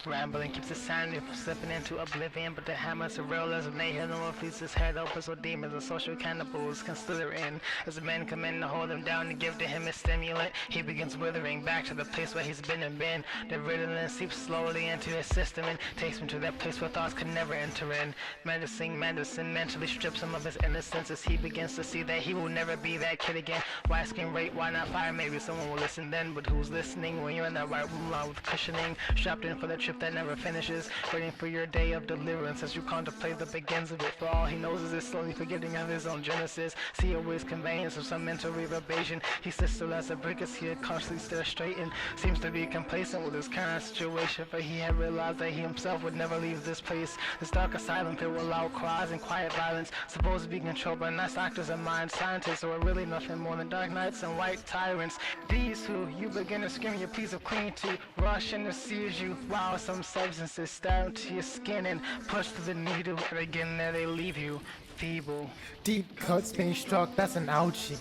Rambling keeps his sanity from slipping into oblivion, but the hammers of realism they hit him with feeds his head open so demons and social cannibals can slither in. As the men come in to hold him down and give to him his stimulant, he begins withering back to the place where he's been and been. The ritalin seeps slowly into his system and takes him to that place where thoughts could never enter in. Medicine mentally strips him of his innocence as he begins to see that he will never be that kid again. Why skin rate, why not fire? Maybe someone will listen then, but who's listening when you're in that white room line with cushioning, strapped in for the trip that never finishes, waiting for your day of deliverance as you contemplate the begins of it. For all he knows is his slowly forgetting of his own genesis. See always conveyance of some mental reverberation. He sits still as a brick as he constantly stares straight and seems to be complacent with his current situation, for he had realized that he himself would never leave this place. This dark asylum filled with loud cries and quiet violence, supposed to be controlled by nice doctors and mind scientists who are really nothing more than dark knights and white tyrants. These who you begin to scream your pleas of clean to rush in to seize you while some substances stab into your skin and push through the needle, and again there they leave you feeble. Deep cuts being struck, that's an ouchie.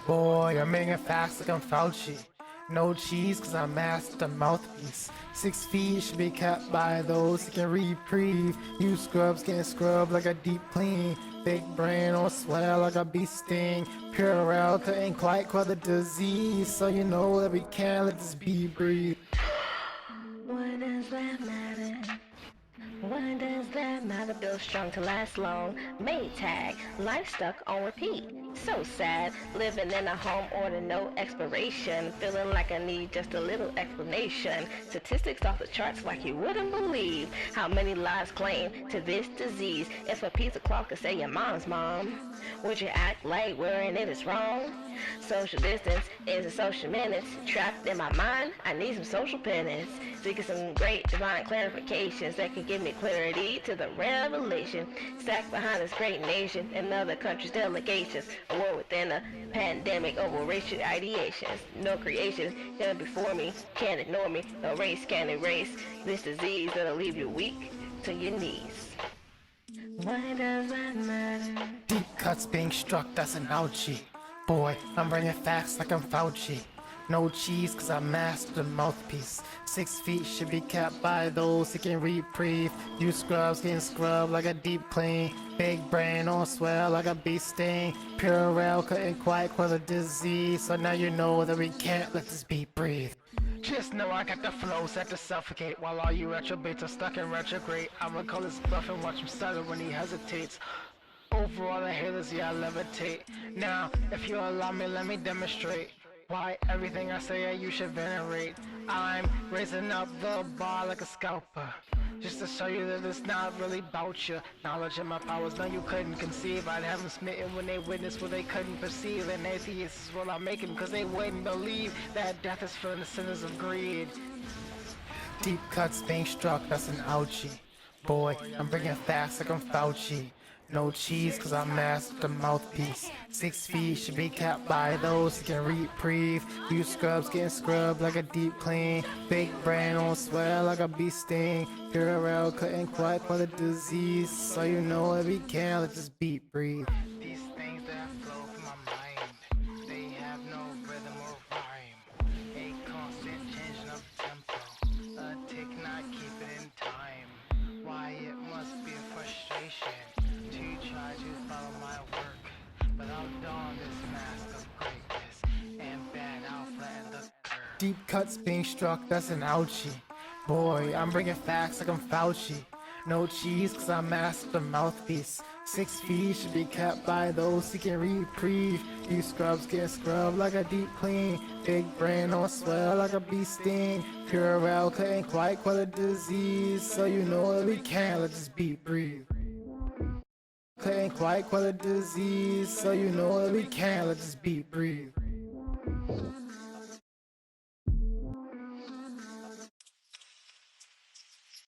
Boy, I'm making facts like I'm Fauci. No cheese, cause I'm master mouthpiece. 6 feet should be kept by those who can reprieve. You scrubs getting scrubbed like a deep clean. Big brain on swell like a bee sting. Purell couldn't quite quell the disease, so you know that we can't let this bee breathe. What does that matter? What does that matter? Built strong to last long. Maytag, life stuck on repeat. So sad, living in a home order, no expiration. Feeling like I need just a little explanation. Statistics off the charts like you wouldn't believe how many lives claim to this disease. If a piece of cloth could say your mom's mom, would you act like wearing it is wrong? Social distance is a social minutes. Trapped in my mind, I need some social penance. Seeking some great divine clarifications that can give me clarity to the revelation. Stacked behind this great nation and other countries' delegations. A war within a pandemic over racial ideations. No creation gonna before me, can't ignore me. No race can erase this disease that'll leave you weak to your knees. Why does that matter? Deep cuts being struck, that's an ouchie. Boy, I'm bringing facts like I'm Fauci. No cheese, cause I mastered the mouthpiece. 6 feet should be kept by those who can reprieve. You scrubs getting scrubbed like a deep clean. Big brain on swell like a bee sting. Purell couldn't quite quell the disease, so now you know that we can't let this beat breathe. Just know I got the flow set to suffocate, while all you retrobates are stuck in retrograde. I'ma call his bluff and watch him stutter when he hesitates. Over all the haters, yeah, I levitate. Now, if you allow me, let me demonstrate why everything I say you should venerate. I'm raising up the bar like a scalper, just to show you that it's not really about you. Knowledge and my powers, none you couldn't conceive. I'd have them smitten when they witnessed what they couldn't perceive. And atheists is what I make them, cause they wouldn't believe that death is for the sinners of greed. Deep cuts being struck, that's an ouchie. Boy, I'm bringing facts like I'm Fauci. No cheese, cause I mastered the mouthpiece. 6 feet should be kept by those who can reprieve. You scrubs getting scrubbed like a deep clean. Big brain on swell like a bee sting. Purell couldn't quite quell the disease, so you know that we can't let this beat breathe. These things that flow from my mind, they have no rhythm or rhyme. A constant changing of tempo, a tick not keeping in time. Why it must be a frustration to try to follow my work, but I'll don this mask of greatness and bad I'll flatten the curve. Deep cuts being struck, that's an ouchie. Boy, I'm bringing facts like I'm Fauci. No cheese, cause I mastered the mouthpiece. 6 feet should be kept by those seeking reprieve. You scrubs get scrubbed like a deep clean. Big brain on swell like a bee sting. Purell couldn't quite quell a disease, so you know that we can't let this beat breathe. Couldn't quite quell a disease, so you know that we can't let this beat breathe.